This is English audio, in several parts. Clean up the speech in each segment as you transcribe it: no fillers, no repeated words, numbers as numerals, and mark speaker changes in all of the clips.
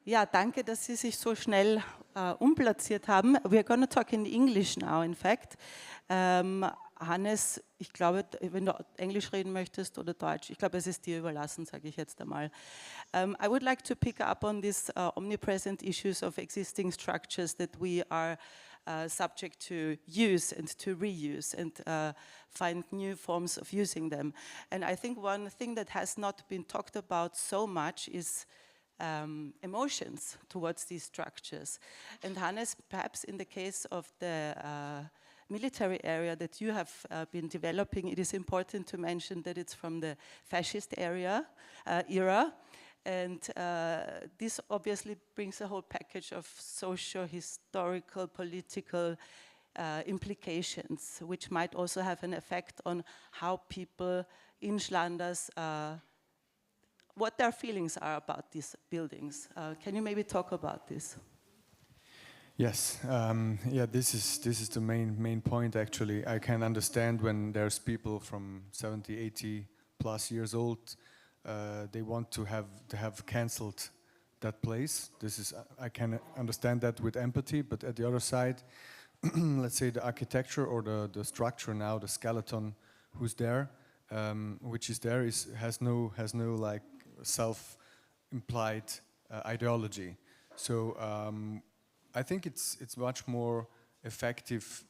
Speaker 1: Ja, danke, dass Sie sich so schnell umplatziert haben. We're going to talk in English now, in fact. Hannes, ich glaube, wenn du Englisch reden möchtest oder Deutsch, ich glaube, es ist dir überlassen, sage ich jetzt einmal. I would like to pick up on these omnipresent issues of existing structures that we are subject to use and to reuse and find new forms of using them. And I think one thing that has not been talked about so much is emotions towards these structures. And Hannes, perhaps in the case of the military area that you have been developing, it is important to mention that it's from the fascist era. And this obviously brings a whole package of socio-historical, political implications, which might also have an effect on how people in Schlanders what their feelings are about these buildings. Can you maybe talk about this?
Speaker 2: Yes, yeah, this is the main point actually. I can understand when there's people from 70, 80 plus years old, they want to have cancelled that place. I can understand that with empathy, but at the other side, let's say the architecture or the structure now, the skeleton who's there, which is there, has no like self-implied ideology. So I think it's much more effective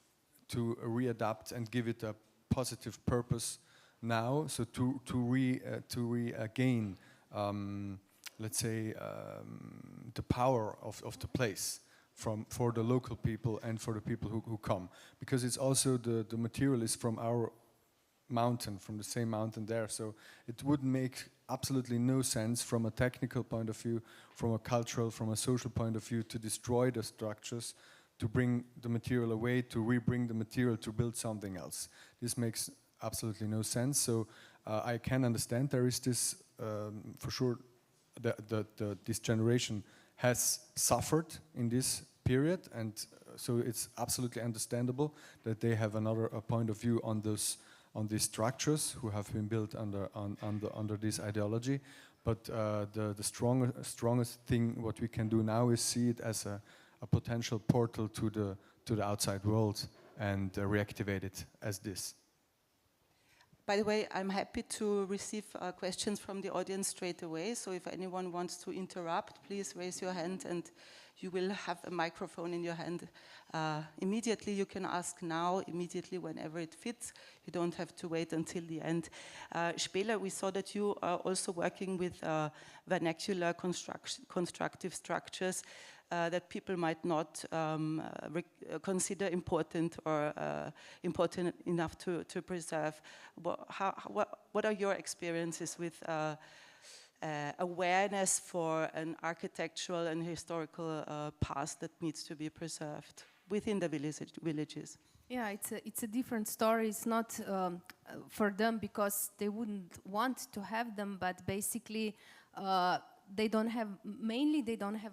Speaker 2: to readapt and give it a positive purpose now. So to regain, let's say, the power of the place for the local people and for the people who come, because it's also the material is from our mountain, from the same mountain there. So it would make absolutely no sense from a technical point of view, from a cultural, from a social point of view, to destroy the structures, to bring the material away, to rebring the material, to build something else. This makes absolutely no sense. So I can understand there is this, for sure, this generation has suffered in this period, and so it's absolutely understandable that they have another point of view on these structures who have been built under this ideology. But the strongest thing what we can do now is see it as a potential portal to the outside world and reactivate it as this.
Speaker 1: By the way, I'm happy to receive questions from the audience straight away. So if anyone wants to interrupt, please raise your hand and you will have a microphone in your hand immediately. You can ask now, immediately, whenever it fits. You don't have to wait until the end. Špela, we saw that you are also working with vernacular constructive structures that people might not consider important or important enough to preserve. What are your experiences with awareness for an architectural and historical past that needs to be preserved within the villages?
Speaker 3: Yeah, it's a different story. It's not for them because they wouldn't want to have them, but basically they don't have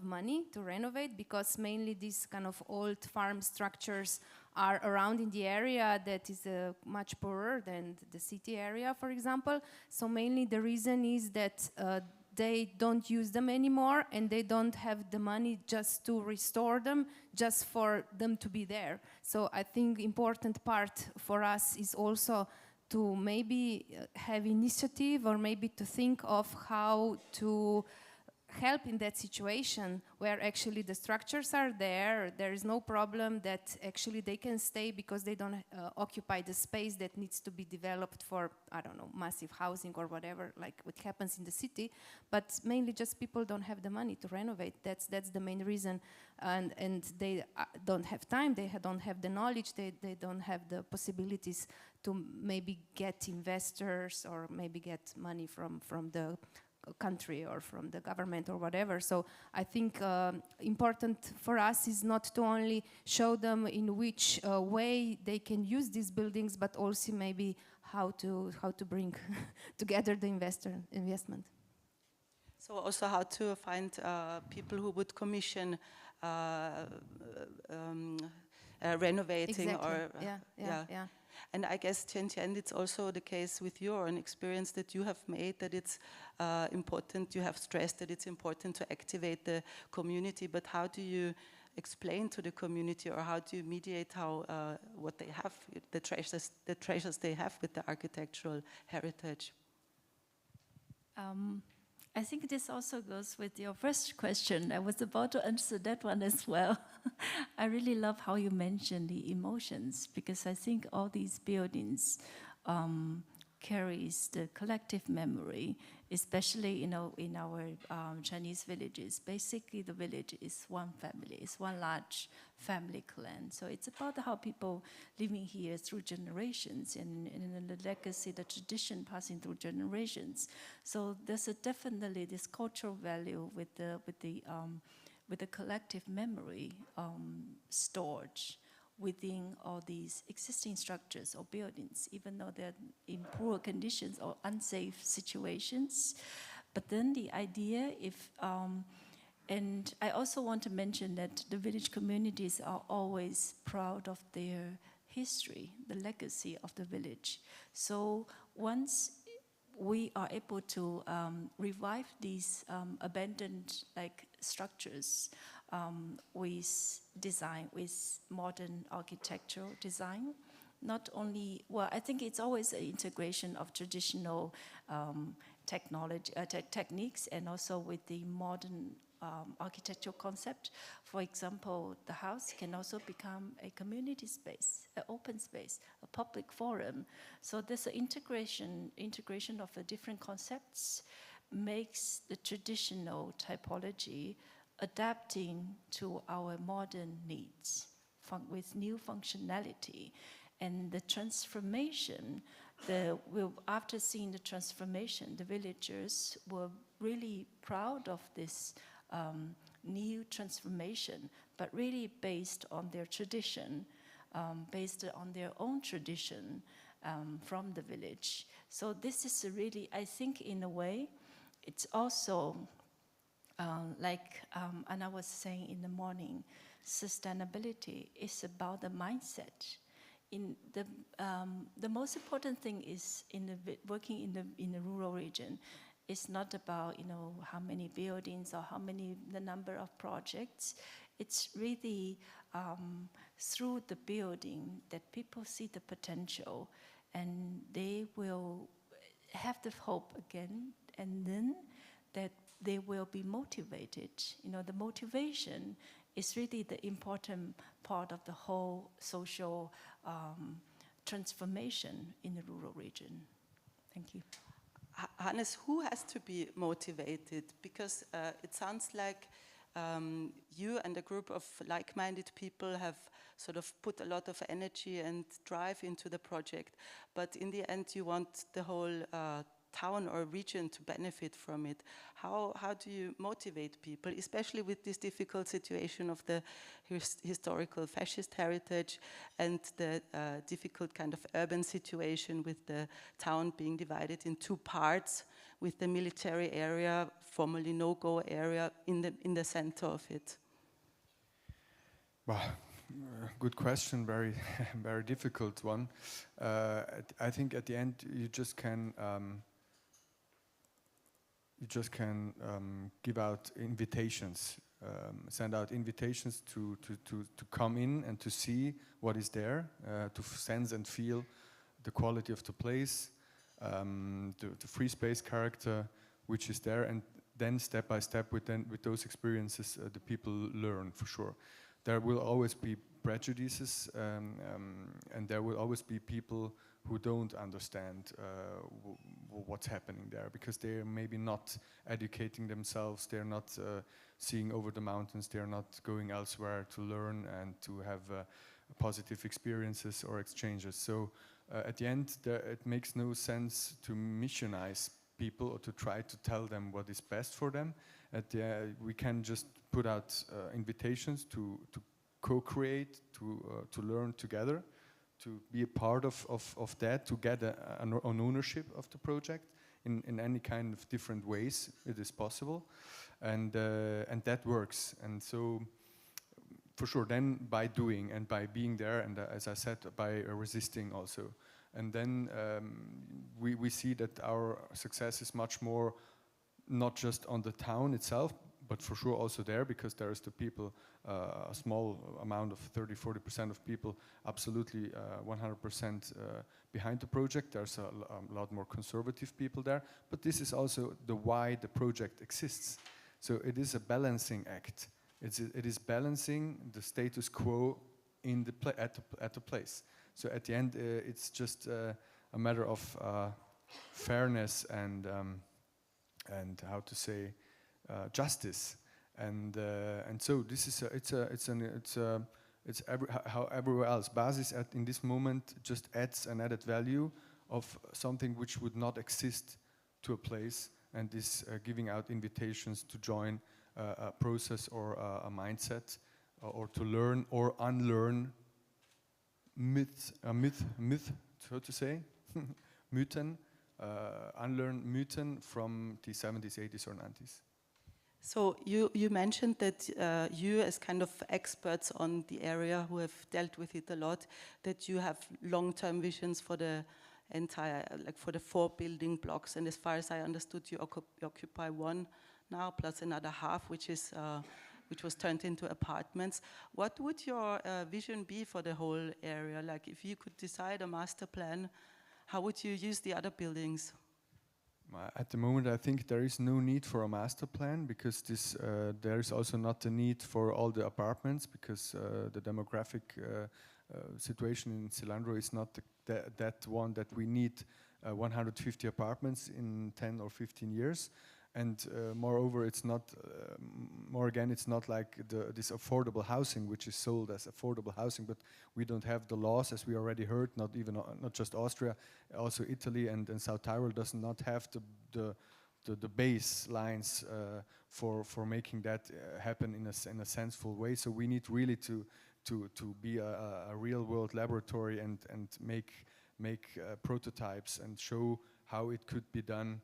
Speaker 3: money to renovate, because mainly these kind of old farm structures are around in the area that is much poorer than the city area, for example. So mainly the reason is that they don't use them anymore, and they don't have the money just to restore them, just for them to be there. So I think important part for us is also to maybe have initiative, or maybe to think of how to help in that situation where actually the structures are there is no problem, that actually they can stay because they don't occupy the space that needs to be developed for, I don't know, massive housing or whatever, like what happens in the city. But mainly just people don't have the money to renovate. That's the main reason, and they don't have time, they don't have the knowledge, they don't have the possibilities to maybe get investors or maybe get money from the country or from the government or whatever. So I think important for us is not to only show them in which way they can use these buildings, but also maybe how to bring together the investment.
Speaker 1: So also how to find people who would commission renovating.
Speaker 3: Exactly.
Speaker 1: Or
Speaker 3: yeah.
Speaker 1: And I guess, Tiantian, it's also the case with your own experience that you have made, that it's important, you have stressed that it's important to activate the community, but how do you explain to the community, or how do you mediate how what they have, the treasures they have with the architectural heritage?
Speaker 4: I think this also goes with your first question. I was about to answer that one as well. I really love how you mentioned the emotions, because I think all these buildings carries the collective memory, especially in our Chinese villages. Basically, the village is one family, it's one large family clan. So it's about how people living here through generations, and the legacy, the tradition passing through generations. So there's definitely this cultural value with the collective memory stored within all these existing structures or buildings, even though they're in poor conditions or unsafe situations. But then the idea, and I also want to mention that the village communities are always proud of their history, the legacy of the village. So once we are able to revive these abandoned structures, with design, with modern architectural design. Not only, well, I think it's always an integration of traditional technology, techniques, and also with the modern architectural concept. For example, the house can also become a community space, an open space, a public forum. So there's an integration of the different concepts makes the traditional typology adapting to our modern needs with new functionality. And the transformation, after seeing the transformation, the villagers were really proud of this new transformation, but really based on their tradition, based on their own tradition from the village. So this is really, I think in a way, it's also like Anna was saying in the morning, sustainability is about the mindset. In the most important thing is working in the rural region. It's not about how many buildings or the number of projects. It's really through the building that people see the potential, and they will have the hope again, and then that they will be motivated. The motivation is really the important part of the whole social transformation in the rural region. Thank you.
Speaker 1: Hannes, who has to be motivated? Because it sounds like you and a group of like-minded people have sort of put a lot of energy and drive into the project, but in the end you want the whole town or region to benefit from it. How do you motivate people, especially with this difficult situation of the historical fascist heritage and the difficult kind of urban situation with the town being divided in two parts, with the military area, formerly no-go area, in the center of it?
Speaker 2: Well, good question, very very difficult one. I think at the end you just can give out invitations, send out invitations to come in and to see what is there, to sense and feel the quality of the place, the free space character which is there, and then step by step with those experiences the people learn for sure. There will always be prejudices, and there will always be people who don't understand what's happening there, because they're maybe not educating themselves, they're not seeing over the mountains, they're not going elsewhere to learn and to have positive experiences or exchanges. So at the end, it makes no sense to missionize people or to try to tell them what is best for them. We can just put out invitations to co-create, to learn together, to be a part of that, to get an ownership of the project in any kind of different ways it is possible, and that works. And so for sure, then by doing and by being there, and as I said, by resisting also. And then we see that our success is much more not just on the town itself, but for sure also there, because there is the people, a small amount of 30-40% of people absolutely 100% behind the project. There's a lot more conservative people there, but this is also the why the project exists. So it is a balancing act. It is balancing the status quo in the at the place. So at the end, it's just a matter of fairness and how to say justice, and so this is how everywhere else. Basis in this moment just adds an added value of something which would not exist to a place, and is giving out invitations to join a process or a mindset, or to learn or unlearn myth, so to say, mythen, unlearn mythen from the 70s, 80s or 90s.
Speaker 1: So you mentioned that you, as kind of experts on the area who have dealt with it a lot, that you have long-term visions for the entire, like for the 4 building blocks. And as far as I understood, you occupy one now, plus another half, which was turned into apartments. What would your vision be for the whole area? Like, if you could decide a master plan, how would you use the other buildings?
Speaker 2: At the moment, I think there is no need for a master plan, because there is also not the need for all the apartments, because the demographic situation in Cilandro is not that one that we need 150 apartments in 10 or 15 years. And moreover, it's not, it's not like this affordable housing, which is sold as affordable housing, but we don't have the laws, as we already heard, not just Austria, also Italy and South Tyrol does not have the baselines for making that happen in a sensible way. So we need really to be a real world laboratory and make prototypes and show how it could be done.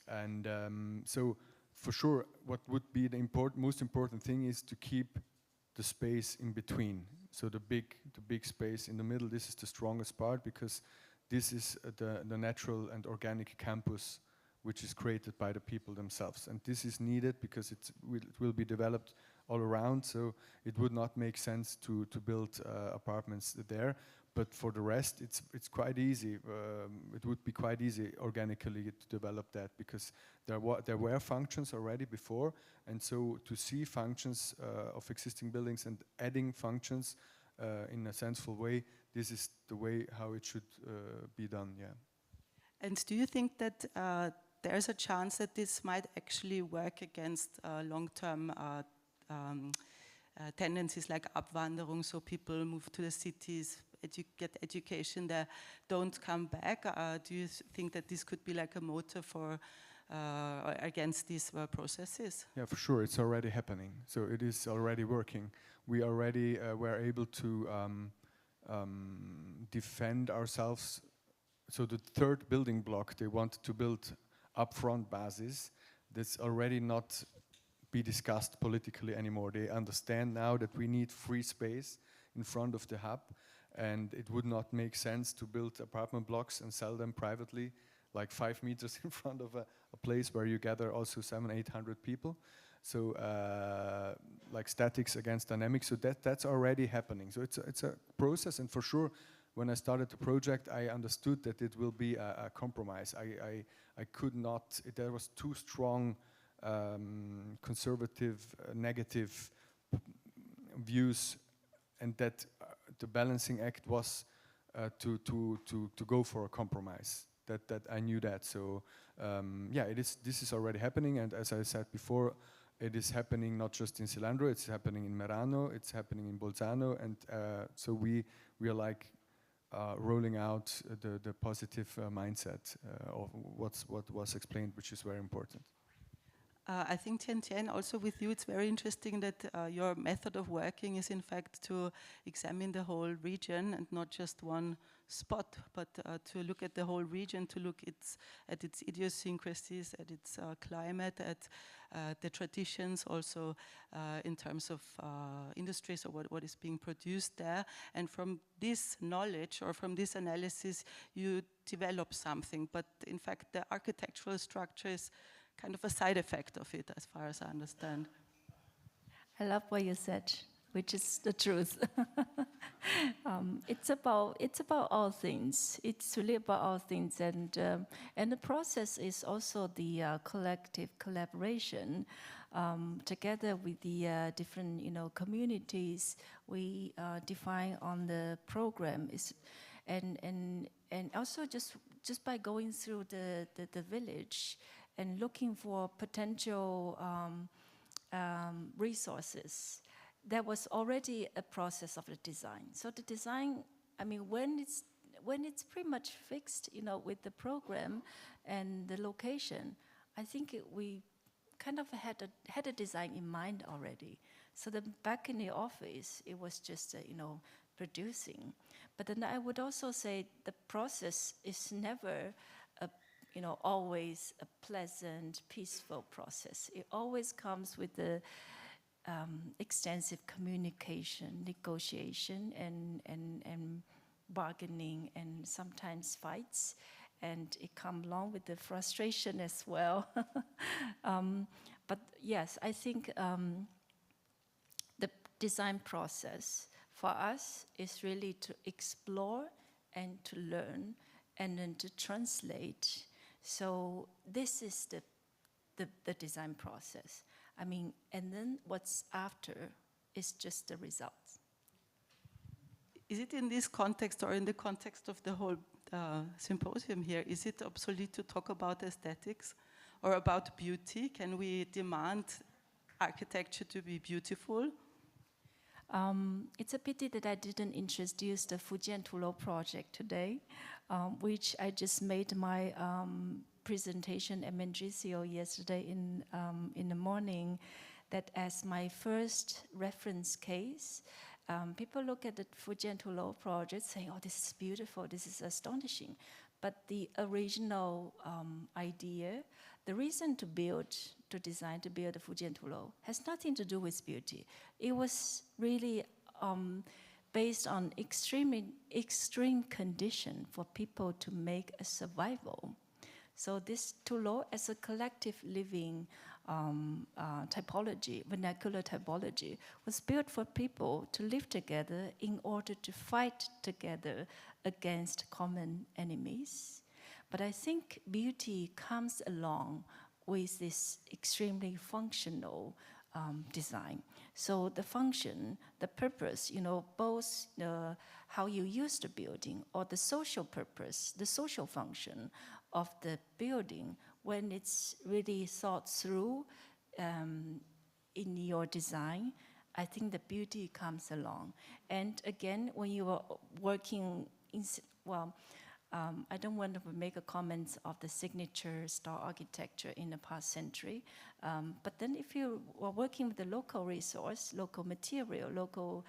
Speaker 2: And so, for sure, what would be the most important thing is to keep the space in between. So the big space in the middle. This is the strongest part, because this is the natural and organic campus, which is created by the people themselves. And this is needed because it will be developed all around. So it would not make sense to build apartments there. But for the rest, it's quite easy. It would be quite easy organically to develop that, because there were functions already before, and so to see functions of existing buildings and adding functions in a sensible way, this is the way how it should be done. Yeah.
Speaker 1: And do you think that there's a chance that this might actually work against long-term tendencies like Abwanderung, so people move to the cities, get education there, don't come back? Do you think that this could be like a motor for against these processes?
Speaker 2: Yeah, for sure, it's already happening. So it is already working. We already were able to defend ourselves. So the 3rd building block they want to build upfront basis, that's already not be discussed politically anymore. They understand now that we need free space in front of the hub, and it would not make sense to build apartment blocks and sell them privately, like 5 meters in front of a place where you gather also 700-800 people. So like statics against dynamics. So that's already happening. So it's a process, and for sure, when I started the project, I understood that it will be a compromise. I could not. There was too strong conservative, negative views, and that the balancing act was to go for a compromise. That I knew that. So yeah, this is already happening, and as I said before, it is happening not just in Cilandro, it's happening in Merano, it's happening in Bolzano, and so we are like rolling out the positive mindset of what was explained, which is very important.
Speaker 1: I think Tiantian, also with you, it's very interesting that your method of working is in fact to examine the whole region and not just one spot, but to look at the whole region, to look at its idiosyncrasies, at its climate, at the traditions, also in terms of industries or what is being produced there. And from this knowledge or from this analysis, you develop something. But in fact, the architectural structure is kind of a side effect of it, as far as I understand.
Speaker 4: I love what you said, which is the truth. It's about all things. It's really about all things, and the process is also the collective collaboration together with the different communities. We define on the program is, and also just by going through the village and looking for potential resources. There was already a process of the design. So the design, I mean, when it's pretty much fixed, with the program and the location, I think we kind of had a design in mind already. So then back in the office, it was just producing. But then I would also say the process is never always a pleasant, peaceful process. It always comes with the extensive communication, negotiation, and bargaining, and sometimes fights, and it comes along with the frustration as well. But yes, I think the design process for us is really to explore and to learn and then to translate. So this is the design process. I mean, and then what's after is just the results.
Speaker 1: Is it in this context or in the context of the whole symposium here, is it obsolete to talk about aesthetics or about beauty? Can we demand architecture to be beautiful?
Speaker 4: It's a pity that I didn't introduce the Fujian Tulo project today, which I just made my presentation at Mendrisio yesterday in the morning, that as my first reference case, people look at the Fujian Tulo project saying, oh, this is beautiful, this is astonishing. But the original idea, the reason to design to build the Fujian Tulo has nothing to do with beauty. It was really based on extreme condition for people to make a survival. So this Tulo as a collective living typology, vernacular typology, was built for people to live together in order to fight together against common enemies. But I think beauty comes along with this extremely functional design. So the function, the purpose, both how you use the building or the social purpose, the social function of the building, when it's really thought through in your design, I think the beauty comes along. And again, when you are working in, I don't want to make a comment of the signature style architecture in the past century, but then if you are working with the local resource, local material, local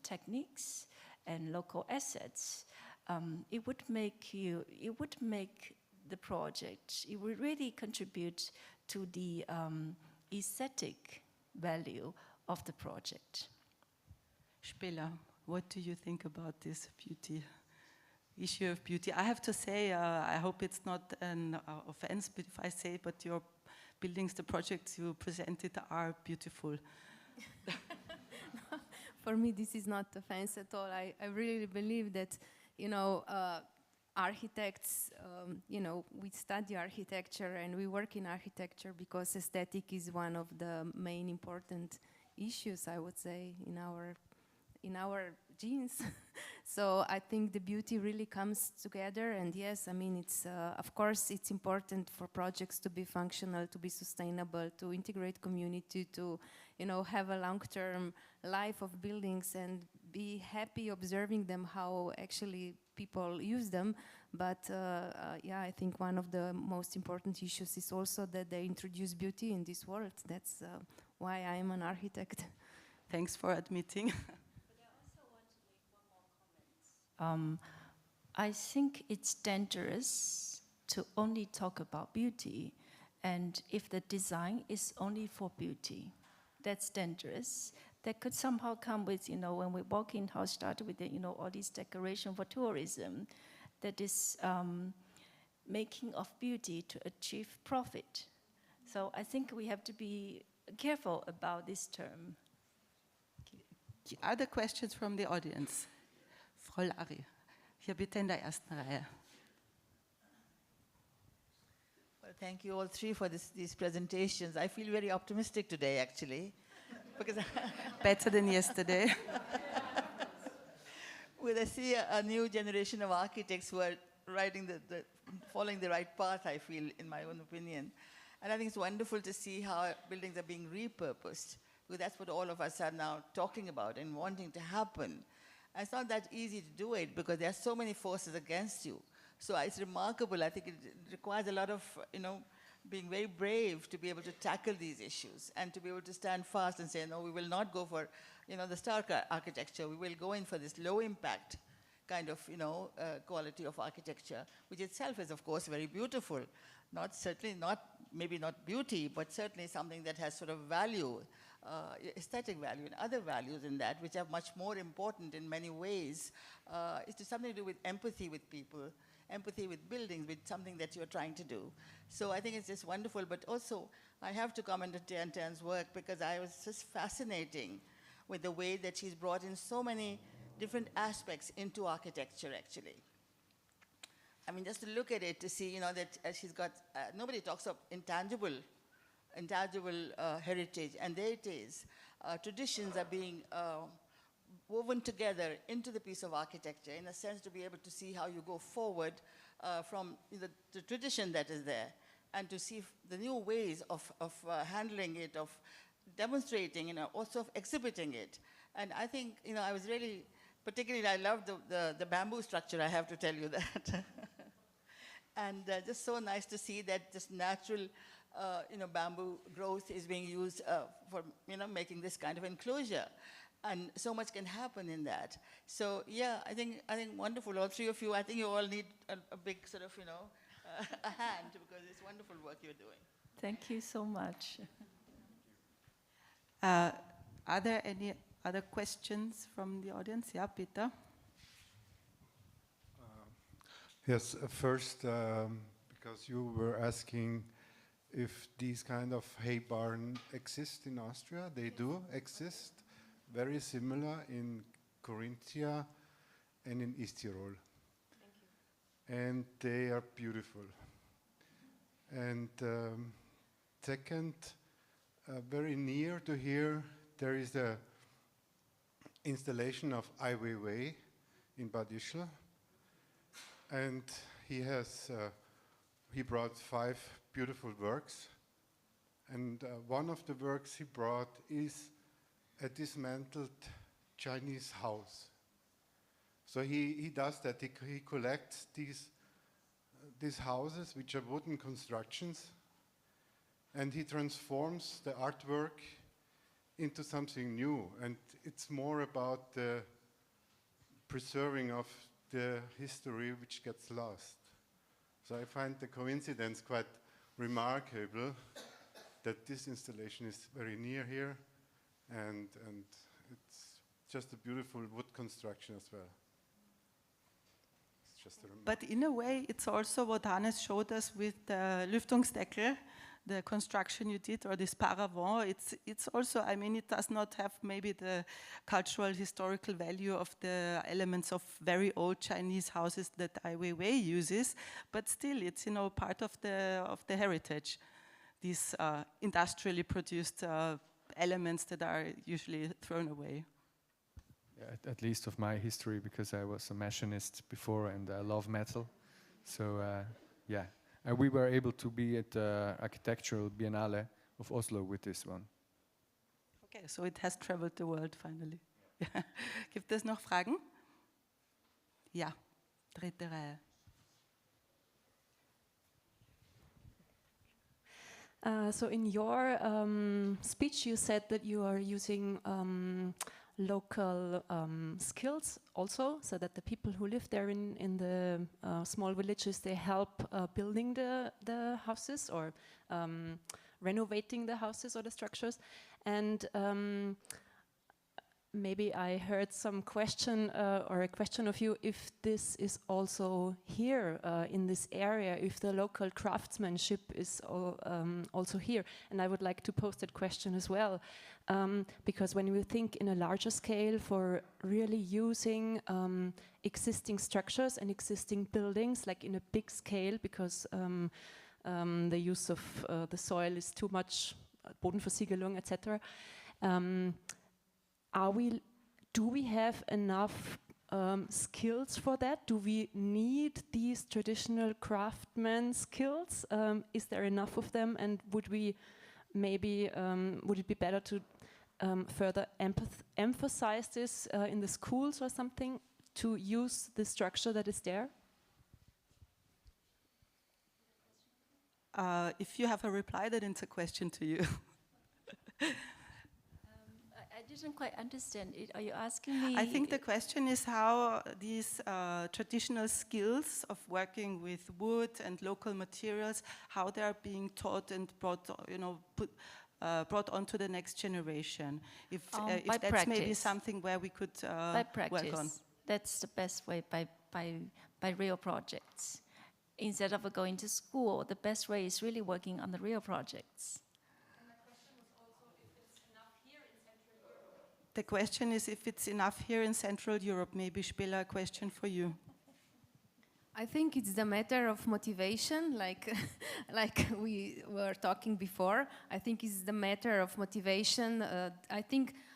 Speaker 4: techniques, and local assets, it would make the project, it would really contribute to the aesthetic value of the project.
Speaker 1: Špela, what do you think about this issue of beauty? I have to say, I hope it's not an offense if I say, but your buildings, the projects you presented are beautiful.
Speaker 3: For me, this is not offense at all. I really believe that, architects, we study architecture and we work in architecture because aesthetic is one of the main important issues, I would say, in our genes. So I think the beauty really comes together, and yes, I mean, it's of course it's important for projects to be functional, to be sustainable, to integrate community, to have a long-term life of buildings and be happy observing them, how actually people use them. But yeah, I think one of the most important issues is also that they introduce beauty in this world. That's why I am an architect.
Speaker 1: Thanks for admitting.
Speaker 4: I think it's dangerous to only talk about beauty, and if the design is only for beauty, that's dangerous. That could somehow come with, when we walk in Hauptstadt with all these decoration for tourism, that is making of beauty to achieve profit. So I think we have to be careful about this term.
Speaker 1: Other questions from the audience? Frau Lari, hier bitte in der ersten Reihe.
Speaker 5: Well, thank you all three for these presentations. I feel very optimistic today, actually. Because
Speaker 1: Better than yesterday.
Speaker 5: when I see a new generation of architects who are following the right path, I feel, in my own opinion. And I think it's wonderful to see how buildings are being repurposed, because that's what all of us are now talking about and wanting to happen. And it's not that easy to do it, because there are so many forces against you. So it's remarkable. I think it requires a lot of, being very brave to be able to tackle these issues and to be able to stand fast and say, no, we will not go for, the stark architecture. We will go in for this low impact kind of, quality of architecture, which itself is, of course, very beautiful. Maybe not beauty, but certainly something that has sort of value, aesthetic value and other values in that, which are much more important in many ways. It's something to do with empathy with people, empathy with buildings, with something that you're trying to do. So I think it's just wonderful, but also I have to comment on Tiantian's work, because I was just fascinating with the way that she's brought in so many different aspects into architecture, actually. I mean, just to look at it, to see, that she's got, nobody talks of intangible heritage, and there it is. Traditions are being woven together into the piece of architecture, in a sense to be able to see how you go forward from the tradition that is there, and to see the new ways of handling it, of demonstrating, also of exhibiting it. And I think, I was really, particularly I love the bamboo structure, I have to tell you that. And just so nice to see that just natural, bamboo growth is being used for, making this kind of enclosure. And so much can happen in that. So yeah, I think wonderful. All three of you, I think you all need a big sort of, a hand, because it's wonderful work you're doing.
Speaker 4: Thank you so much.
Speaker 1: Are there any other questions from the audience? Yeah, Peter.
Speaker 6: Yes, first, because you were asking if these kind of hay barn exist in Austria. They do exist, very similar in Corinthia and in East Tyrol.
Speaker 3: Thank you.
Speaker 6: And they are beautiful. And second, very near to here, there is the installation of Ai Weiwei in Bad Ischl. And he brought 5 beautiful works. And one of the works he brought is a dismantled Chinese house. So he does that. He collects these houses, which are wooden constructions, and he transforms the artwork into something new. And it's more about the preserving of the history which gets lost. So I find the coincidence quite remarkable that this installation is very near here, and it's just a beautiful wood construction as well. It's just a remark.
Speaker 1: But in a way, it's also what Hannes showed us with the Lüftungsdeckel, the construction you did, or this paravent. It's also, I mean, it does not have maybe the cultural historical value of the elements of very old Chinese houses that Ai Weiwei uses, but still it's, part of the heritage. These industrially produced elements that are usually thrown away.
Speaker 2: Yeah, at least of my history, because I was a machinist before and I love metal. So yeah, and we were able to be at the Architectural Biennale of Oslo with this one.
Speaker 1: Okay, so it has traveled the world finally. Gibt es noch Fragen? Ja, dritte Reihe.
Speaker 7: So in your speech, you said that you are using local skills also, so that the people who live there in the small villages, they help building the houses or renovating the houses or the structures. And maybe I heard some question or a question of you if this is also here in this area, if the local craftsmanship is also here. And I would like to pose that question as well, because when we think in a larger scale for really using existing structures and existing buildings, like in a big scale, because the use of the soil is too much, Bodenversiegelung, etc. Do we have enough skills for that? Do we need these traditional craftsman skills? Is there enough of them? And would it be better to further emphasize this in the schools or something to use the structure that is there?
Speaker 1: If you have a reply, then it's a question to you.
Speaker 4: I didn't quite understand it. Are you asking me?
Speaker 1: I think the question is how these traditional skills of working with wood and local materials, how they are being taught and brought onto the next generation. If that's
Speaker 4: practice.
Speaker 1: Maybe something where we could
Speaker 4: by practice.
Speaker 1: work on.
Speaker 4: That's the best way, by real projects. Instead of going to school, the best way is really working on the real projects.
Speaker 1: The question is if it's enough here in Central Europe. Maybe Špela, a question for you.
Speaker 3: I think it's the matter of motivation, like we were talking before. I think it's the matter of motivation.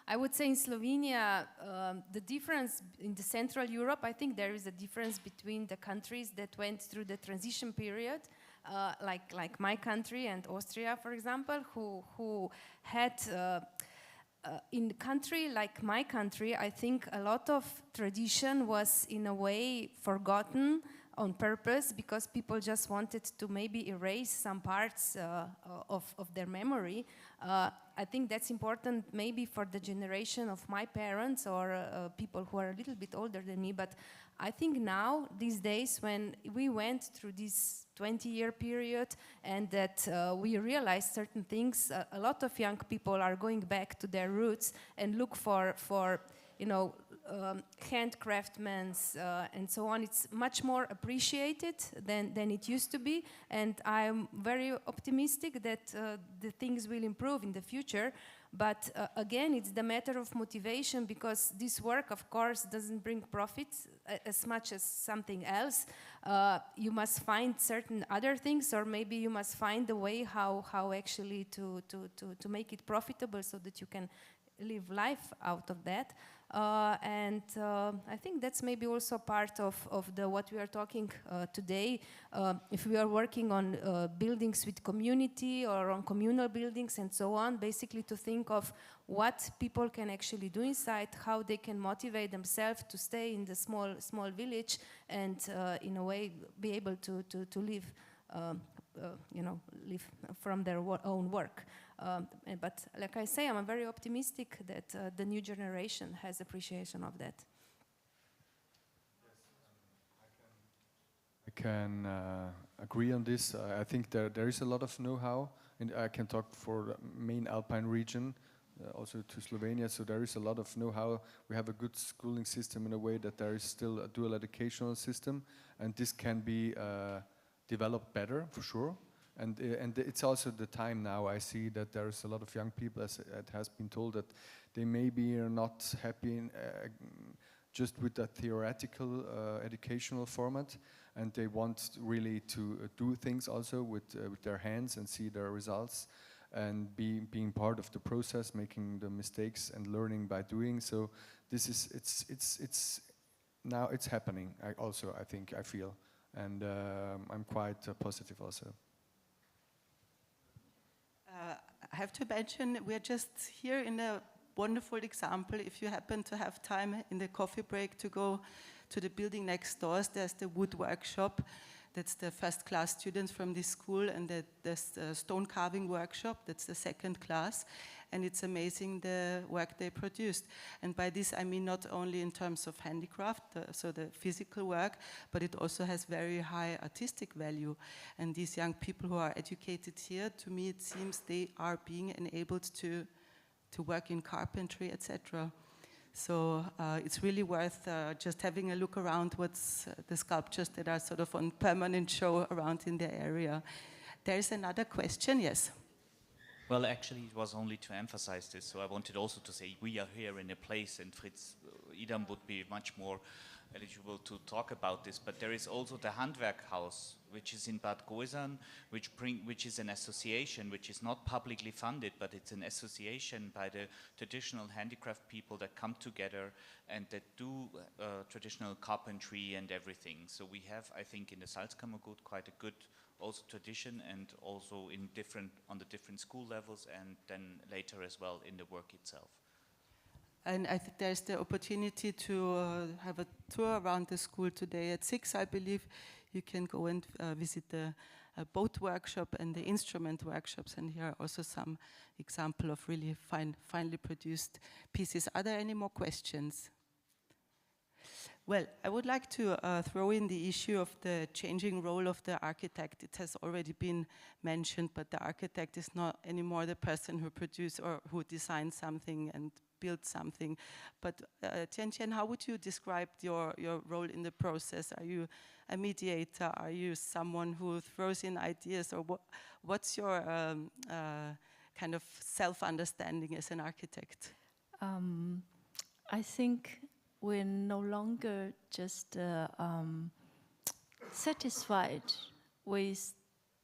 Speaker 3: I would say in Slovenia, the difference in the Central Europe, I think there is a difference between the countries that went through the transition period, like my country and Austria, for example, who had... in a country like my country, I think a lot of tradition was in a way forgotten on purpose because people just wanted to maybe erase some parts of their memory. I think that's important maybe for the generation of my parents or people who are a little bit older than me, but I think now, these days, when we went through this 20-year period and that we realized certain things, a lot of young people are going back to their roots and look for handcraftsmen and so on. It's much more appreciated than it used to be, and I'm very optimistic that the things will improve in the future. But again, it's the matter of motivation, because this work, of course, doesn't bring profit as much as something else. You must find certain other things, or maybe you must find a way how actually to make it profitable so that you can live life out of that. And I think that's maybe also part of what we are talking today. If we are working on buildings with community or on communal buildings and so on, basically to think of what people can actually do inside, how they can motivate themselves to stay in the small village and in a way be able to live live from their own work. But like I say, I'm very optimistic that the new generation has appreciation of that.
Speaker 2: I can agree on this. I think there is a lot of know-how, and I can talk for the main Alpine region, also to Slovenia, so there is a lot of know-how. We have a good schooling system in a way that there is still a dual educational system, and this can be developed better, for sure. And it's also the time now. I see that there's a lot of young people, as it has been told, that they maybe are not happy just with the theoretical educational format, and they want really to do things also with their hands and see their results, and being part of the process, making the mistakes and learning by doing. So this is it's now it's happening. I feel, and I'm quite positive also.
Speaker 1: I have to mention, we're just here in a wonderful example. If you happen to have time in the coffee break to go to the building next door, there's the wood workshop. That's the first class students from this school, and there's the stone carving workshop, that's the second class. And it's amazing the work they produced. And by this I mean not only in terms of handicraft, so the physical work, but it also has very high artistic value. And these young people who are educated here, to me it seems they are being enabled to work in carpentry, etc. So it's really worth just having a look around what's the sculptures that are sort of on permanent show around in the area. There's another question, yes?
Speaker 8: Well, actually, it was only to emphasize this. So I wanted also to say we are here in a place, and Fritz Idam would be much more eligible to talk about this. But there is also the Handwerkhaus, which is in Bad Goisern, which is an association, which is not publicly funded, but it's an association by the traditional handicraft people that come together and that do traditional carpentry and everything. So we have, I think, in the Salzkammergut quite a good also tradition, and also on the different school levels, and then later as well in the work itself.
Speaker 1: And I think there's the opportunity to have a tour around the school today at 6, I believe. You can go and visit the boat workshop and the instrument workshops, and here are also some example of really finely produced pieces. Are there any more questions? Well, I would like to throw in the issue of the changing role of the architect. It has already been mentioned, but the architect is not anymore the person who produces or who designs something and builds something. But Tiantian, how would you describe your role in the process? Are you a mediator? Are you someone who throws in ideas? Or what's your kind of self-understanding as an architect?
Speaker 4: I think we're no longer just satisfied with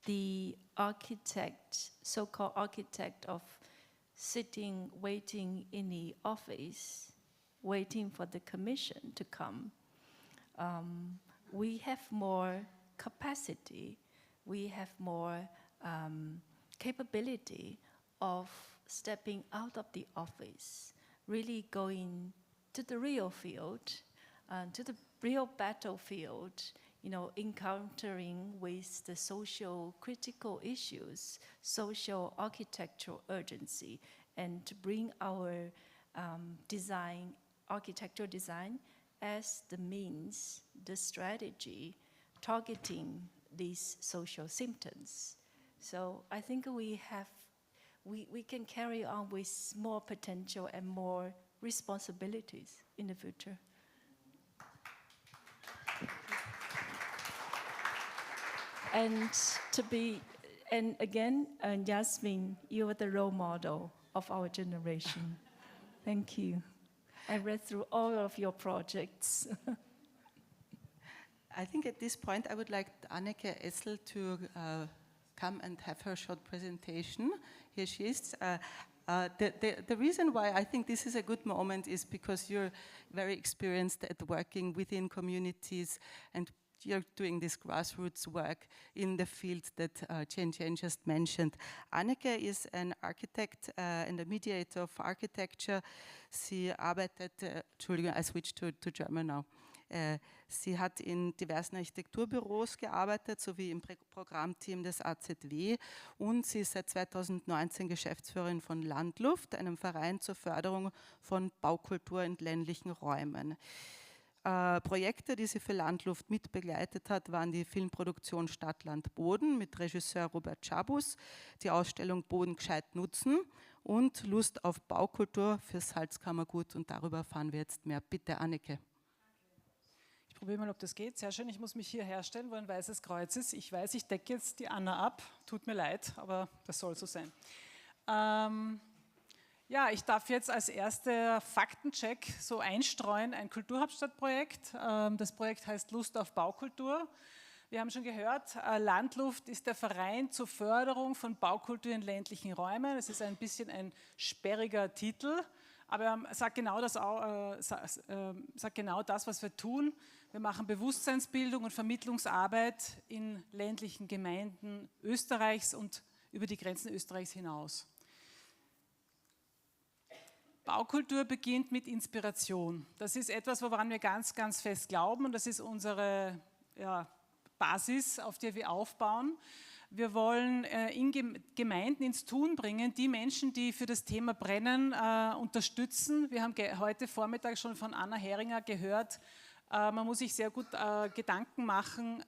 Speaker 4: the architect, so-called architect of sitting, waiting in the office, waiting for the commission to come. We have more capacity, we have more capability of stepping out of the office, really going to the real field, to the real battlefield, encountering with the social critical issues, social architectural urgency, and to bring our architectural design as the means, the strategy, targeting these social symptoms. So I think we can carry on with more potential and more responsibilities in the future. And again, Yasmin, you are the role model of our generation. Thank you. I read through all of your projects.
Speaker 1: I think at this point I would like Anneke Essl to come and have her short presentation. Here she is. The reason why I think this is a good moment is because you're very experienced at working within communities, and you're doing this grassroots work in the field that Tiantian just mentioned. Anneke is an architect and a mediator of architecture. Sie arbeitet, Entschuldigung, I switch to German now. Sie hat in diversen Architekturbüros gearbeitet, sowie im Programmteam des AZW, und sie ist seit 2019 Geschäftsführerin von Landluft, einem Verein zur Förderung von Baukultur in ländlichen Räumen. Projekte, die sie für Landluft mitbegleitet hat, waren die Filmproduktion Stadt, Land, Boden mit Regisseur Robert Schabus, die Ausstellung Boden gescheit nutzen und Lust auf Baukultur fürs Salzkammergut, und darüber erfahren wir jetzt mehr. Bitte, Anneke.
Speaker 9: Ich probiere mal, ob das geht. Sehr schön, ich muss mich hier herstellen, wo ein weißes Kreuz ist. Ich weiß, ich decke jetzt die Anna ab. Tut mir leid, aber das soll so sein. Ja, ich darf jetzt als erster Faktencheck so einstreuen, ein Kulturhauptstadtprojekt. Das Projekt heißt Lust auf Baukultur. Wir haben schon gehört, Landluft ist der Verein zur Förderung von Baukultur in ländlichen Räumen. Es ist ein bisschen ein sperriger Titel, aber er sagt genau das, was wir tun. Wir machen Bewusstseinsbildung und Vermittlungsarbeit in ländlichen Gemeinden Österreichs und über die Grenzen Österreichs hinaus. Baukultur beginnt mit Inspiration. Das ist etwas, woran wir ganz, ganz fest glauben, und das ist unsere Basis, auf der wir aufbauen. Wir wollen in Gemeinden ins Tun bringen, die Menschen, die für das Thema brennen, unterstützen. Wir haben heute Vormittag schon von Anna Heringer gehört, man muss sich sehr gut Gedanken machen,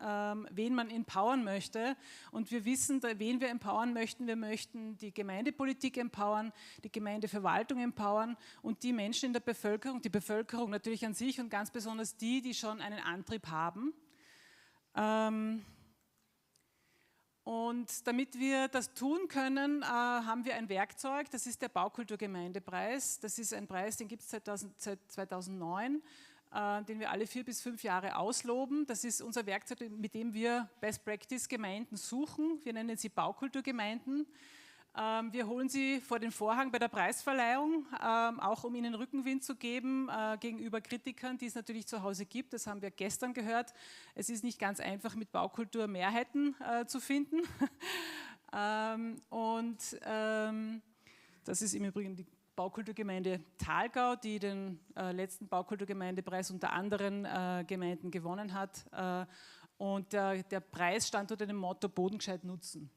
Speaker 9: wen man empowern möchte. Und wir wissen, wen wir empowern möchten. Wir möchten die Gemeindepolitik empowern, die Gemeindeverwaltung empowern und die Menschen in der Bevölkerung, die Bevölkerung natürlich an sich und ganz besonders die schon einen Antrieb haben. Und damit wir das tun können, haben wir ein Werkzeug, das ist der Baukulturgemeindepreis. Das ist ein Preis, den gibt es seit 2009, den wir alle 4 bis 5 Jahre ausloben. Das ist unser Werkzeug, mit dem wir Best-Practice-Gemeinden suchen. Wir nennen sie Baukulturgemeinden. Wir holen sie vor den Vorhang bei der Preisverleihung, auch um ihnen Rückenwind zu geben gegenüber Kritikern, die es natürlich zu Hause gibt. Das haben wir gestern gehört. Es ist nicht ganz einfach, mit Baukultur Mehrheiten zu finden. Das ist im Übrigen die Baukulturgemeinde Thalgau, die den letzten Baukulturgemeindepreis unter anderen Gemeinden gewonnen hat. Und der Preis stand unter dem Motto Boden gescheit nutzen.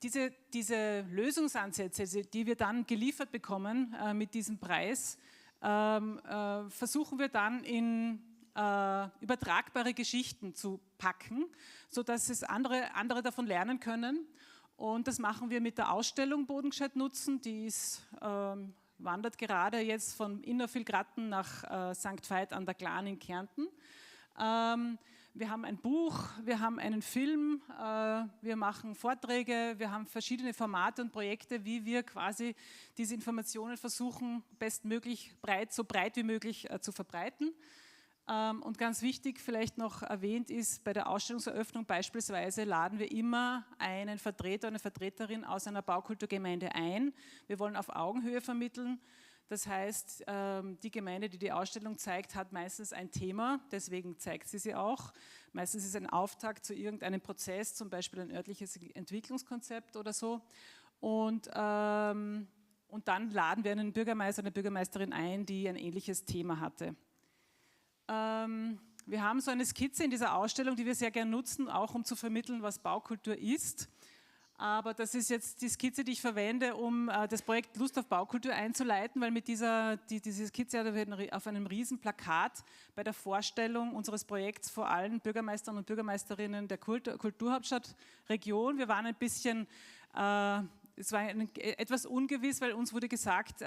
Speaker 9: Diese Lösungsansätze, die wir dann geliefert bekommen mit diesem Preis, versuchen wir dann in übertragbare Geschichten zu packen, sodass es andere davon lernen können. Und das machen wir mit der Ausstellung Boden gescheit nutzen, die wandert gerade jetzt von Innervillgratten nach St. Veit an der Glan in Kärnten. Wir haben ein Buch, wir haben einen Film, wir machen Vorträge, wir haben verschiedene Formate und Projekte, wie wir quasi diese Informationen versuchen, bestmöglich so breit wie möglich zu verbreiten. Und ganz wichtig vielleicht noch erwähnt ist, bei der Ausstellungseröffnung beispielsweise laden wir immer einen Vertreter, eine Vertreterin aus einer Baukulturgemeinde ein. Wir wollen auf Augenhöhe vermitteln. Das heißt, die Gemeinde, die die Ausstellung zeigt, hat meistens ein Thema, deswegen zeigt sie auch. Meistens ist es ein Auftakt zu irgendeinem Prozess, zum Beispiel ein örtliches Entwicklungskonzept oder so. Und dann laden wir einen Bürgermeister, eine Bürgermeisterin ein, die ein ähnliches Thema hatte. Wir haben so eine Skizze in dieser Ausstellung, die wir sehr gerne nutzen, auch um zu vermitteln, was Baukultur ist. Aber das ist jetzt die Skizze, die ich verwende, um das Projekt Lust auf Baukultur einzuleiten, weil mit diese Skizze auf einem riesen Plakat bei der Vorstellung unseres Projekts vor allen Bürgermeistern und Bürgermeisterinnen der Kulturhauptstadt-Region. Wir waren ein bisschen, es war etwas ungewiss, weil uns wurde gesagt,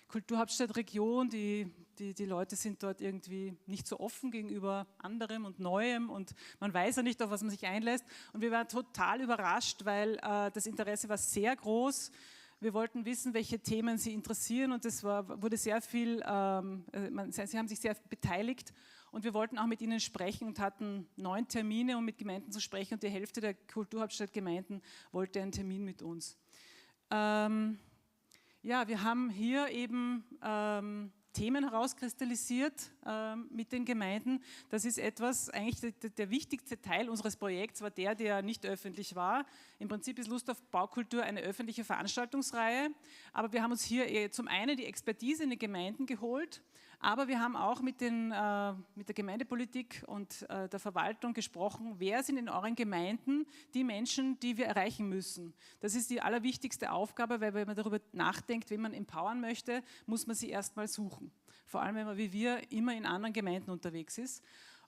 Speaker 9: Kulturhauptstadt-Region, die Leute sind dort irgendwie nicht so offen gegenüber anderem und Neuem und man weiß ja nicht, auf was man sich einlässt. Und wir waren total überrascht, weil das Interesse war sehr groß. Wir wollten wissen, welche Themen Sie interessieren und es wurde sehr viel, Sie haben sich sehr beteiligt und wir wollten auch mit Ihnen sprechen und hatten 9 Termine, um mit Gemeinden zu sprechen und die Hälfte der Kulturhauptstadtgemeinden wollte einen Termin mit uns. Ja, wir haben hier eben Themen herauskristallisiert mit den Gemeinden. Das ist etwas, eigentlich der wichtigste Teil unseres Projekts war der nicht öffentlich war. Im Prinzip ist Lust auf Baukultur eine öffentliche Veranstaltungsreihe, aber wir haben uns hier zum einen die Expertise in den Gemeinden geholt, aber wir haben auch mit der Gemeindepolitik und der Verwaltung gesprochen, wer sind in euren Gemeinden die Menschen, die wir erreichen müssen. Das ist die allerwichtigste Aufgabe, weil wenn man darüber nachdenkt, wen man empowern möchte, muss man sie erstmal suchen. Vor allem, wenn man wie wir immer in anderen Gemeinden unterwegs ist.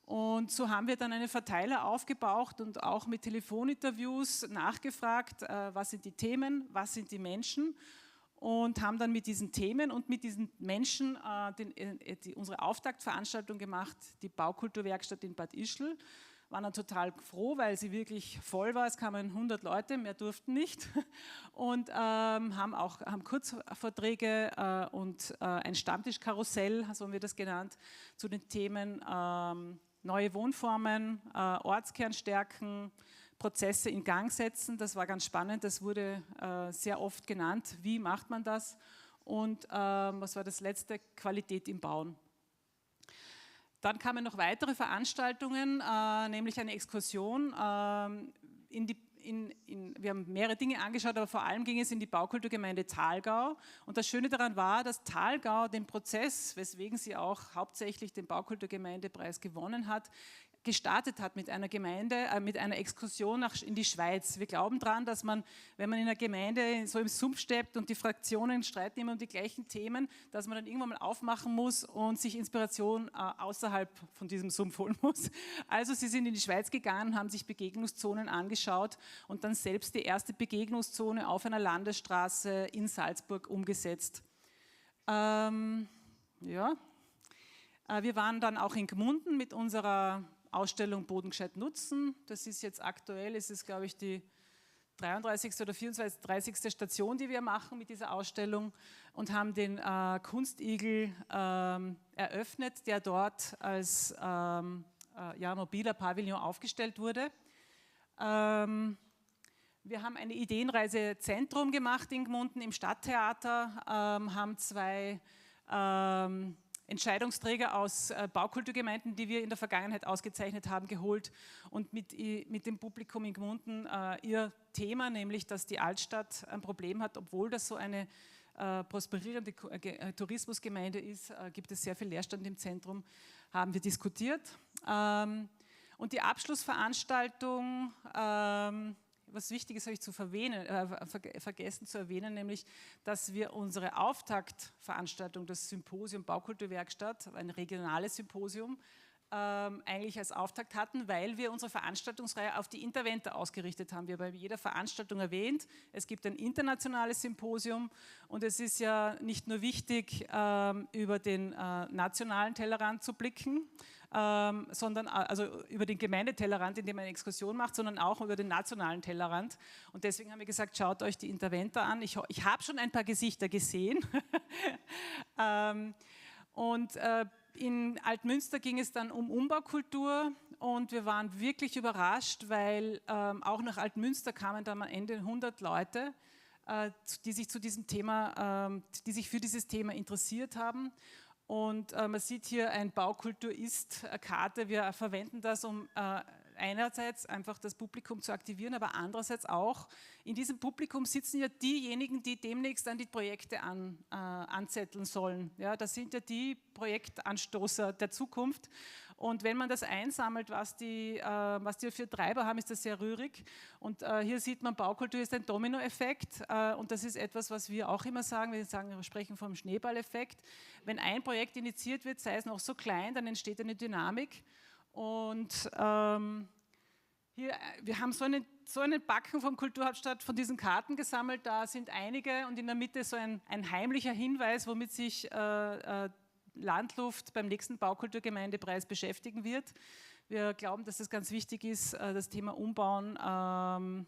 Speaker 9: Und so haben wir dann einen Verteiler aufgebaut und auch mit Telefoninterviews nachgefragt, was sind die Themen, was sind die Menschen. Und haben dann mit diesen Themen und mit diesen Menschen unsere Auftaktveranstaltung gemacht, die Baukulturwerkstatt in Bad Ischl. Waren dann total froh, weil sie wirklich voll war. Es kamen 100 Leute, mehr durften nicht. Und haben Kurzvorträge und ein Stammtischkarussell, so haben wir das genannt, zu den Themen neue Wohnformen, Ortskern stärken, Prozesse in Gang setzen. Das war ganz spannend, das wurde sehr oft genannt. Wie macht man das? Und was war das letzte? Qualität im Bauen. Dann kamen noch weitere Veranstaltungen, nämlich eine Exkursion in wir haben mehrere Dinge angeschaut, aber vor allem ging es in die Baukulturgemeinde Thalgau. Und das Schöne daran war, dass Thalgau den Prozess, weswegen sie auch hauptsächlich den Baukulturgemeindepreis gewonnen hat, gestartet hat mit einer Gemeinde, mit einer Exkursion in die Schweiz. Wir glauben daran, dass man, wenn man in einer Gemeinde so im Sumpf steppt und die Fraktionen streiten immer um die gleichen Themen, dass man dann irgendwann mal aufmachen muss und sich Inspiration außerhalb von diesem Sumpf holen muss. Also sie sind in die Schweiz gegangen, haben sich Begegnungszonen angeschaut und dann selbst die erste Begegnungszone auf einer Landesstraße in Salzburg umgesetzt. Ja. Wir waren dann auch in Gmunden mit unserer Ausstellung Boden gescheit nutzen. Das ist jetzt aktuell, es ist glaube ich die 33. oder 34. Station, die wir machen mit dieser Ausstellung und haben den Kunstigel eröffnet, der dort als mobiler Pavillon aufgestellt wurde. Wir haben eine Ideenreisezentrum gemacht in Gmunden im Stadttheater, haben zwei Entscheidungsträger aus Baukulturgemeinden, die wir in der Vergangenheit ausgezeichnet haben, geholt und mit dem Publikum in Gmunden ihr Thema, nämlich dass die Altstadt ein Problem hat, obwohl das so eine prosperierende Tourismusgemeinde ist, gibt es sehr viel Leerstand im Zentrum, haben wir diskutiert. Und die Abschlussveranstaltung, was wichtig ist, habe ich vergessen zu erwähnen, nämlich, dass wir unsere Auftaktveranstaltung, das Symposium Baukulturwerkstatt, ein regionales Symposium, eigentlich als Auftakt hatten, weil wir unsere Veranstaltungsreihe auf die Intervente ausgerichtet haben. Wir haben bei jeder Veranstaltung erwähnt, es gibt ein internationales Symposium und es ist ja nicht nur wichtig, über den nationalen Tellerrand zu blicken, sondern also über den Gemeindetellerrand, in dem man eine Exkursion macht, sondern auch über den nationalen Tellerrand. Und deswegen haben wir gesagt, schaut euch die Intervente an. Ich habe schon ein paar Gesichter gesehen. In Altmünster ging es dann um Umbaukultur und wir waren wirklich überrascht, weil auch nach Altmünster kamen dann am Ende 100 Leute, die sich für dieses Thema interessiert haben. Und man sieht hier ein Baukultur-Ist-Karte. Wir verwenden das, um einerseits einfach das Publikum zu aktivieren, aber andererseits auch, in diesem Publikum sitzen ja diejenigen, die demnächst dann die Projekte anzetteln sollen. Ja, das sind ja die Projektanstoßer der Zukunft. Und wenn man das einsammelt, was die für Treiber haben, ist das sehr rührig. Und hier sieht man, Baukultur ist ein Dominoeffekt. Und das ist etwas, was wir auch immer sagen. Wir sprechen vom Schneeballeffekt. Wenn ein Projekt initiiert wird, sei es noch so klein, dann entsteht eine Dynamik. Und hier, wir haben so einen Backen vom Kulturhauptstadt von diesen Karten gesammelt. Da sind einige und in der Mitte so ein heimlicher Hinweis, womit sich Landluft beim nächsten Baukulturgemeindepreis beschäftigen wird. Wir glauben, dass es ganz wichtig ist, das Thema Umbauen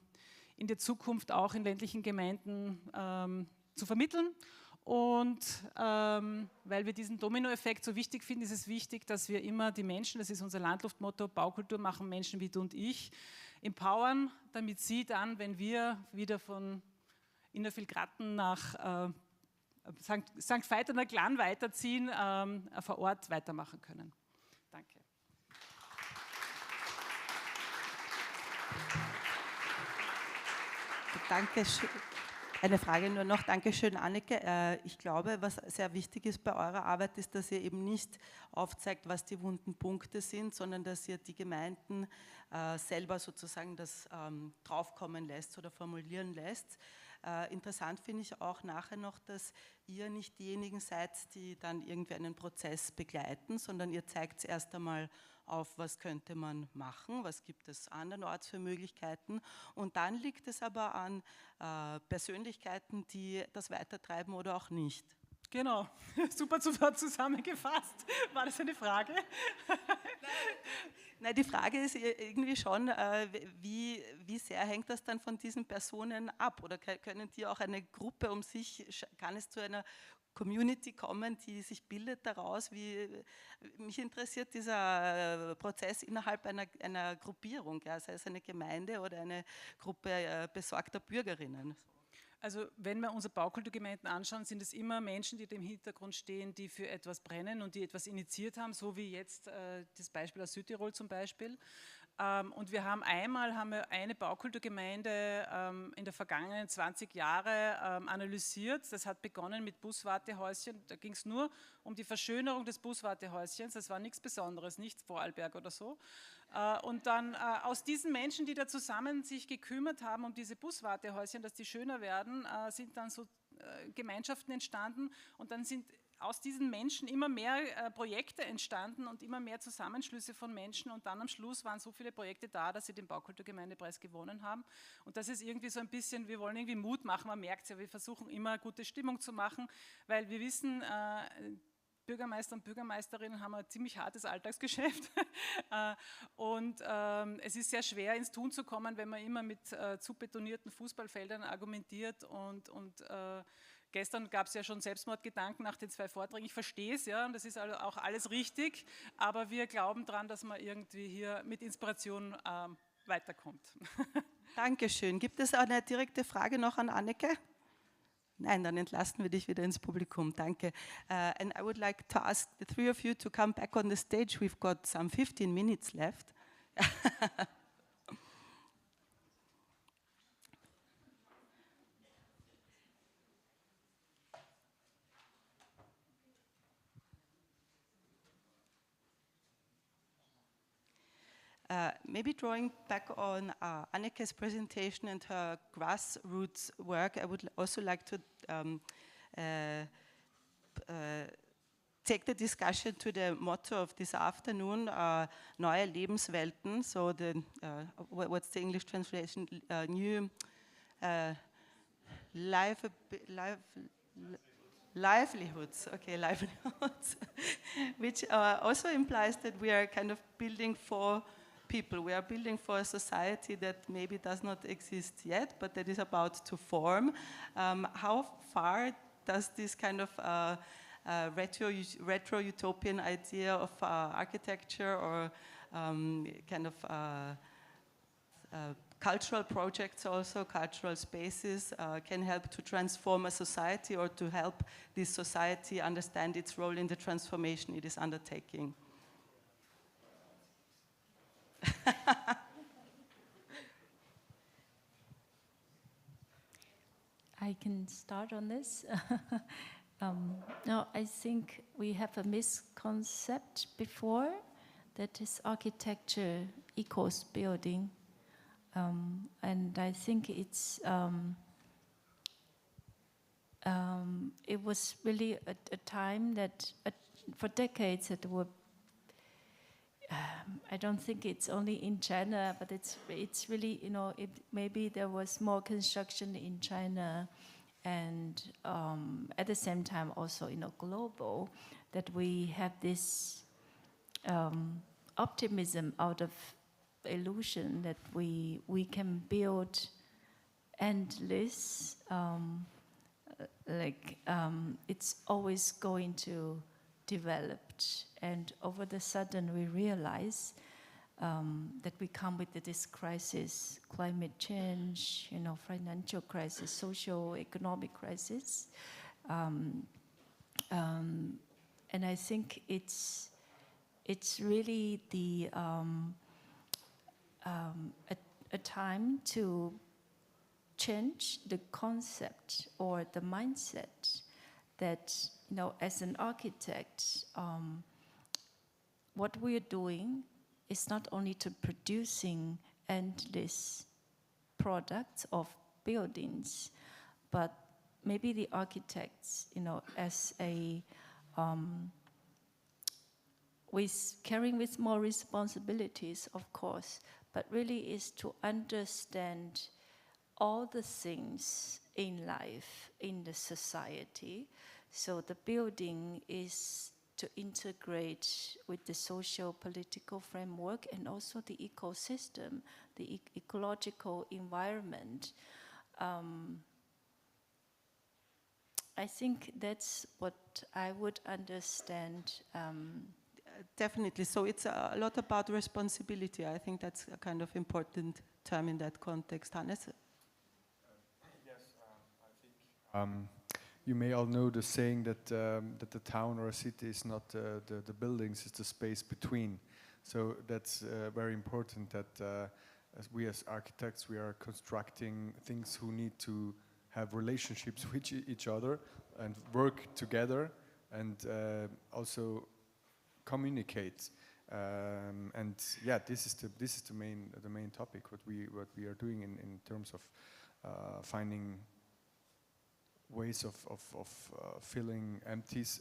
Speaker 9: in der Zukunft auch in ländlichen Gemeinden zu vermitteln. Und weil wir diesen Dominoeffekt so wichtig finden, ist es wichtig, dass wir immer die Menschen, das ist unser Landluftmotto, Baukultur machen Menschen wie du und ich, empowern, damit sie dann, wenn wir wieder von Innervillgratten nach St. Veit an der Glan weiterziehen, vor Ort weitermachen können. Danke.
Speaker 1: Dankeschön. Eine Frage nur noch. Dankeschön, Anneke. Ich glaube, was sehr wichtig ist bei eurer Arbeit, ist, dass ihr eben nicht aufzeigt, was die wunden Punkte sind, sondern dass ihr die Gemeinden selber sozusagen das draufkommen lässt oder formulieren lässt. Interessant finde ich auch nachher noch, dass ihr nicht diejenigen seid, die dann irgendwie einen Prozess begleiten, sondern ihr zeigt es erst einmal auf, was könnte man machen, was gibt es andernorts für Möglichkeiten und dann liegt es aber an Persönlichkeiten, die das weitertreiben oder auch nicht.
Speaker 9: Genau, super zusammengefasst. War das eine Frage?
Speaker 1: Nein, die Frage ist irgendwie schon, wie sehr hängt das dann von diesen Personen ab? Oder können die auch eine Gruppe um sich, kann es zu einer Community kommen, die sich bildet daraus? Mich interessiert dieser Prozess innerhalb einer Gruppierung, ja, sei es eine Gemeinde oder eine Gruppe besorgter Bürgerinnen.
Speaker 9: Also wenn wir unsere Baukulturgemeinden anschauen, sind es immer Menschen, die im Hintergrund stehen, die für etwas brennen und die etwas initiiert haben, so wie jetzt das Beispiel aus Südtirol zum Beispiel. Und wir haben eine Baukulturgemeinde in der vergangenen 20 Jahre analysiert. Das hat begonnen mit Buswartehäuschen. Da ging es nur um die Verschönerung des Buswartehäuschens. Das war nichts Besonderes, nicht Vorarlberg oder so. Und dann aus diesen Menschen, die da zusammen sich gekümmert haben um diese Buswartehäuschen, dass die schöner werden, sind dann so Gemeinschaften entstanden und dann sind aus diesen Menschen immer mehr Projekte entstanden und immer mehr Zusammenschlüsse von Menschen und dann am Schluss waren so viele Projekte da, dass sie den Baukulturgemeindepreis gewonnen haben und das ist irgendwie so ein bisschen, wir wollen irgendwie Mut machen, man merkt es ja, wir versuchen immer gute Stimmung zu machen, weil wir wissen, Bürgermeister und Bürgermeisterinnen haben ein ziemlich hartes Alltagsgeschäft und es ist sehr schwer ins Tun zu kommen, wenn man immer mit zu betonierten Fußballfeldern argumentiert und gestern gab es ja schon Selbstmordgedanken nach den 2 Vorträgen. Ich verstehe es, ja, und das ist also auch alles richtig, aber wir glauben daran, dass man irgendwie hier mit Inspiration weiterkommt.
Speaker 1: Dankeschön. Gibt es eine direkte Frage noch an Anneke? Nein, dann entlassen wir dich wieder ins Publikum. Danke. And I would like to ask the 3 of you to come back on the stage. We've got some 15 minutes left. Maybe drawing back on Anneke's presentation and her grassroots work, I would also like to take the discussion to the motto of this afternoon, Neue Lebenswelten. So what's the English translation? New livelihoods, okay, livelihoods, which also implies that we are kind of building for people. We are building for a society that maybe does not exist yet, but that is about to form. How far does this kind of retro-utopian idea of architecture or kind of cultural projects also, cultural spaces, can help to transform a society or to help this society understand its role in the transformation it is undertaking?
Speaker 4: I can start on this. No, I think we have a misconception before that is architecture equals building. And I think it's it was really a time that for decades that were I don't think it's only in China, but it's really, you know, maybe there was more construction in China and at the same time also, you know, global, that we have this optimism out of illusion that we can build endless, it's always going to develop, and over the sudden we realize that we come with this crisis, climate change, you know, financial crisis, socio-economic crisis, and I think it's really the a time to change the concept or the mindset that, you know, as an architect, what we are doing is not only to producing endless products of buildings, but maybe the architects, you know, as a carrying with more responsibilities, of course, but really is to understand all the things in life, in the society. So the building is to integrate with the social-political framework and also the ecosystem, the ecological environment. I think that's what I would understand.
Speaker 1: Definitely. So it's a lot about responsibility. I think that's a kind of important term in that context. Hannes?
Speaker 2: Yes, I think you may all know the saying that that the town or a city is not the buildings, it's the space between. So that's very important that as we as architects, we are constructing things who need to have relationships with each other and work together and also communicate. And yeah, this is the main topic what we are doing in terms of finding ways of filling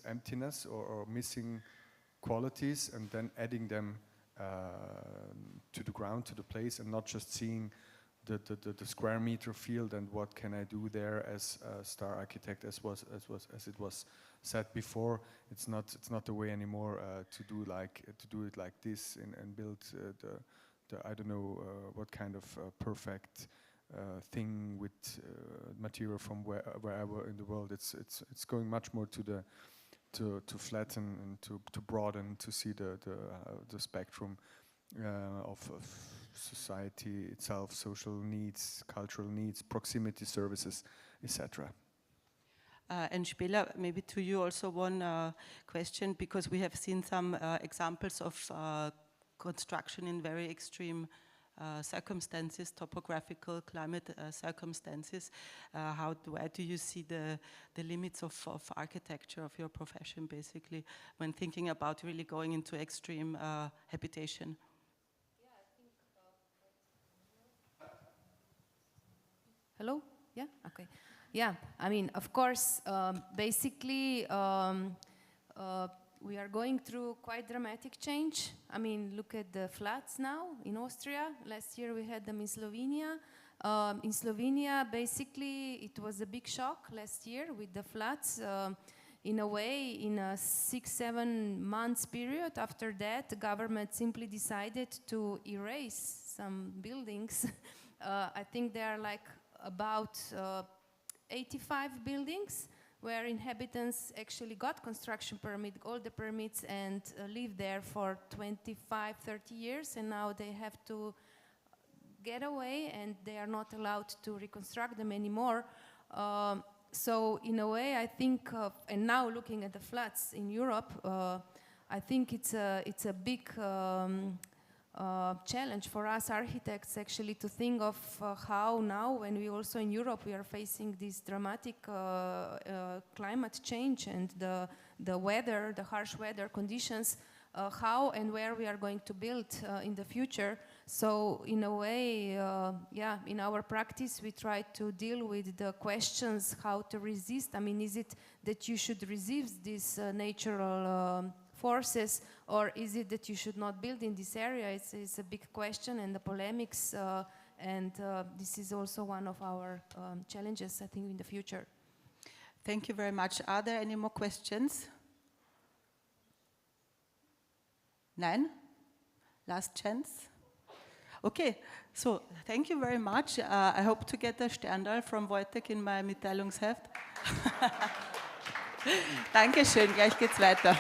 Speaker 2: emptiness or missing qualities and then adding them to the ground, to the place, and not just seeing the square meter field and what can I do there as a star architect, as it was said before. It's not the way anymore to do it like this and build the I don't know what kind of perfect thing with material from wherever in the world. It's going much more to flatten and to broaden, to see the spectrum of society itself, social needs, cultural needs, proximity services, etc.
Speaker 1: And Špela, maybe to you also one question, because we have seen some examples of construction in very extreme circumstances, topographical, climate circumstances. Where do you see the limits of architecture, of your profession, basically, when thinking about really going into extreme habitation?
Speaker 3: Hello? Yeah? Okay. Yeah, I mean, of course, basically, we are going through quite dramatic change. I mean, look at the floods now in Austria. Last year we had them in Slovenia. In Slovenia, basically, it was a big shock last year with the floods. In a way, in a 6-7 months period after that, the government simply decided to erase some buildings. I think there are like about 85 buildings where inhabitants actually got construction permit, all the permits, and live there for 25, 30 years, and now they have to get away and they are not allowed to reconstruct them anymore. So in a way, I think, and now looking at the floods in Europe, I think it's a big challenge for us architects actually to think of how now, when we also in Europe we are facing this dramatic climate change and the weather, the harsh weather conditions, how and where we are going to build in the future. So in a way, yeah, in our practice we try to deal with the questions how to resist. I mean, is it that you should resist these natural forces, or is it that you should not build in this area? It's a big question, and the polemics, and this is also one of our challenges, I think, in the future.
Speaker 1: Thank you very much. Are there any more questions? Nine? Last chance? Okay, so thank you very much. I hope to get a Sterndal from Wojtek in my Mitteilungsheft. Dankeschön, gleich geht's weiter.